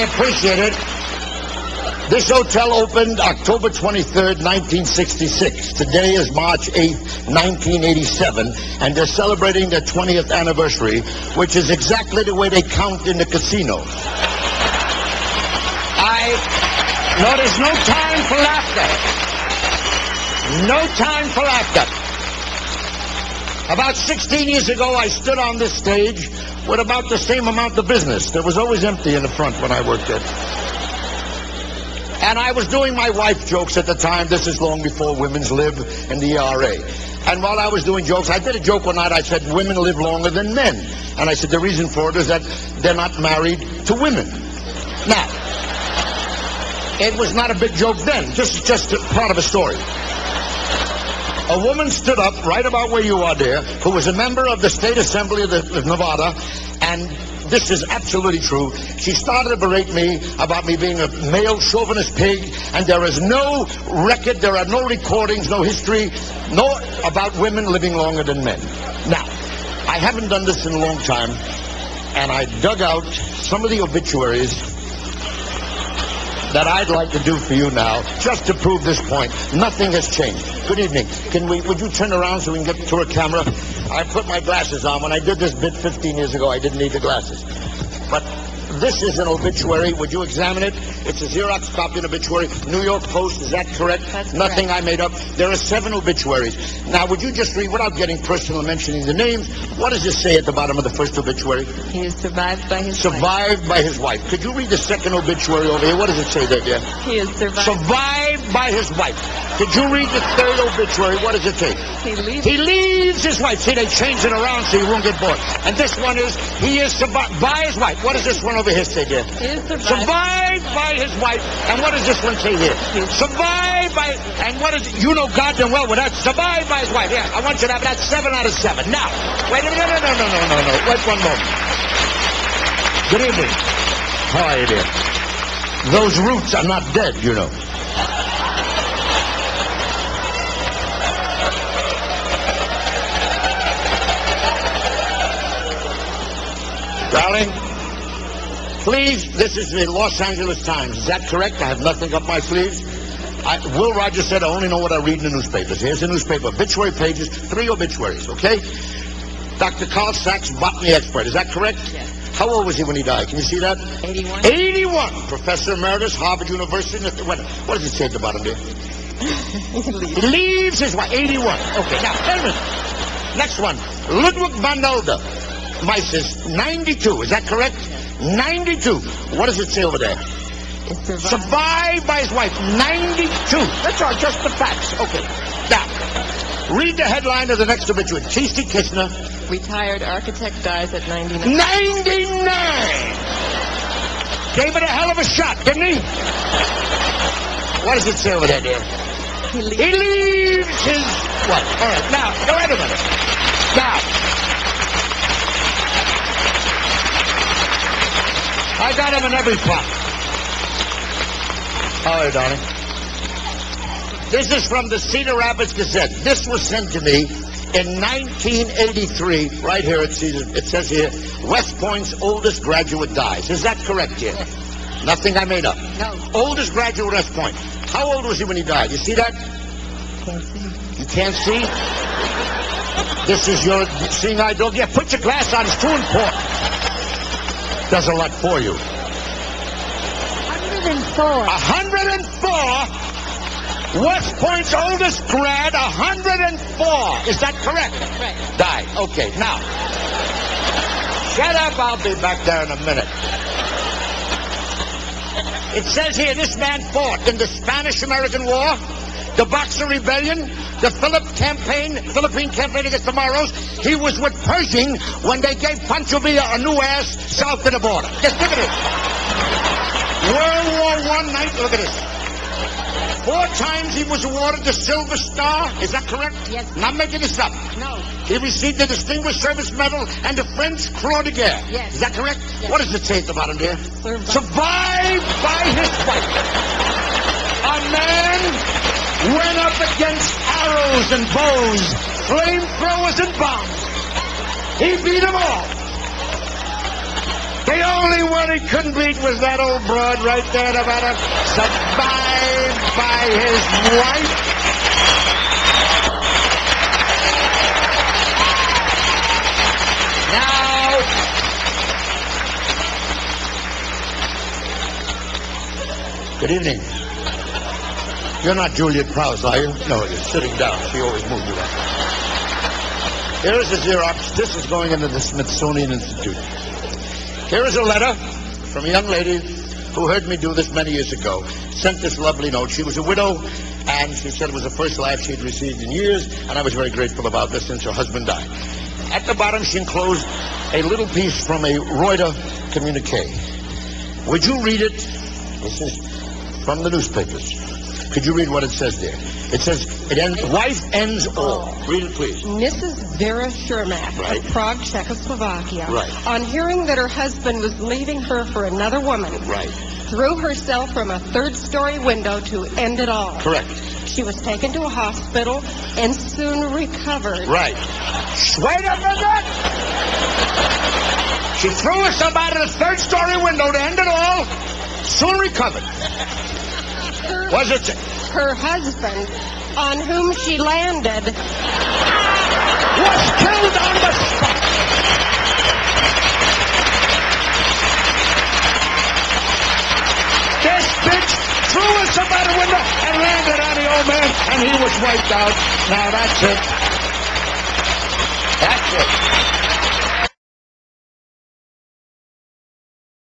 appreciate it. This hotel opened October 23rd, 1966. Today is March 8th, 1987, and they're celebrating their 20th anniversary, which is exactly the way they count in the casinos. No, there's no time for laughter. No time for laughter. About 16 years ago, I stood on this stage with about the same amount of business. There was always empty in the front when I worked there. And I was doing my wife jokes at the time. This is long before women's live in the ERA. And while I was doing jokes, I did a joke one night. I said, women live longer than men. And I said, the reason for it is that they're not married to women. Now, it was not a big joke then, just a part of a story. A woman stood up right about where you are there, who was a member of the State Assembly of Nevada, and this is absolutely true. She started to berate me about me being a male chauvinist pig, and there is no record, there are no recordings, no history, no about women living longer than men. Now, I haven't done this in a long time, and I dug out some of the obituaries that I'd like to do for you now, just to prove this point. Nothing has changed. Good evening. Would you turn around so we can get to a camera? I put my glasses on. When I did this bit 15 years ago, I didn't need the glasses. But this is an obituary. Would you examine it? It's a Xerox copy of an obituary. New York Post, is that correct? That's Nothing correct. I made up. There are 7 obituaries. Now, would you just read, without getting personal and mentioning the names, what does it say at the bottom of the first obituary? He is survived by his wife. Survived by his wife. Could you read the second obituary over here? What does it say there, dear? He is survived. Survived by his wife. Could you read the third obituary? What does it say? He leaves his wife. See, they changed it around so you won't get bored. And this one is, he is survived by his wife. What does this one over here say, dear? He is Survived by his wife. And what does this one say here? Survived by, and what is, you know goddamn well what that, survived by his wife. Yeah, I want you to have that 7 out of 7. Now, wait a minute, no. Wait one moment. Good evening. How are you, dear? Those roots are not dead, you know. Darling, please, this is the Los Angeles Times. Is that correct? I have nothing up my sleeves. Will Rogers said I only know what I read in the newspapers. Here's the newspaper. Obituary pages, 3 obituaries, okay? Dr. Carl Sachs, botany expert. Is that correct? Yes. How old was he when he died? Can you see that? 81. 81. Professor Emeritus, Harvard University. What does it say at the bottom there? He leaves his wife. 81. Okay, now, wait a minute. Next one. Ludwig van Gelder. Mises, 92. Is that correct? 92. What does it say over there? Survived by his wife. 92. That's all, just the facts. Okay. Now, read the headline of the next obituary. T.C. Kistner. Retired architect dies at 99. 99! Gave it a hell of a shot, didn't he? What does it say over there, dear? He leaves his wife. All right, now, wait a minute. Now, I got him in every pot. All right, darling. This is from the Cedar Rapids Gazette. This was sent to me in 1983. Right here, it says here, West Point's oldest graduate dies. Is that correct here? Yes. Nothing I made up. No. Oldest graduate at West Point. How old was he when he died? You see that? Can't see. You can't see? This is your seeing eye dog. Yeah, put your glass on. It's too important. Does a lot for you. 104. 104. West Point's oldest grad, 104. Is that correct? Right. Died. Okay, now. Shut up. I'll be back there in a minute. It says here, this man fought in the Spanish-American War, the Boxer Rebellion, the Philippine campaign against the Moros. He was with Pershing when they gave Pancho Villa a new ass south of the border. Just look at it. World War I night, look at this. 4 times he was awarded the Silver Star. Is that correct? Yes. Not making this up. No. He received the Distinguished Service Medal and the French Croix de Guerre. Yes. Is that correct? Yes. What does it say at the bottom there? Survived by his wife. A man went up against arrows and bows, flamethrowers and bombs. He beat them all. The only one he couldn't beat was that old broad right there about to survived by his wife. Now, good evening. You're not Juliet Prowse, are you? No, you're sitting down. She always moved around. Here is a Xerox. This is going into the Smithsonian Institute. Here is a letter from a young lady who heard me do this many years ago. Sent this lovely note. She was a widow, and she said it was the first laugh she'd received in years, and I was very grateful about this since her husband died. At the bottom, she enclosed a little piece from a Reuters communique. Would you read it? This is from the newspapers. Could you read what it says there? It says, wife ends all. Read it, please. Mrs. Vera Shermak of Prague, Czechoslovakia, on hearing that her husband was leaving her for another woman, threw herself from a third-story window to end it all. Correct. She was taken to a hospital and soon recovered. Right. Wait a minute! She threw herself out of the third-story window to end it all, soon recovered. Was it? Her husband, on whom she landed, was killed on the spot. This bitch threw herself out the window and landed on the old man, and he was wiped out. Now that's it. That's it.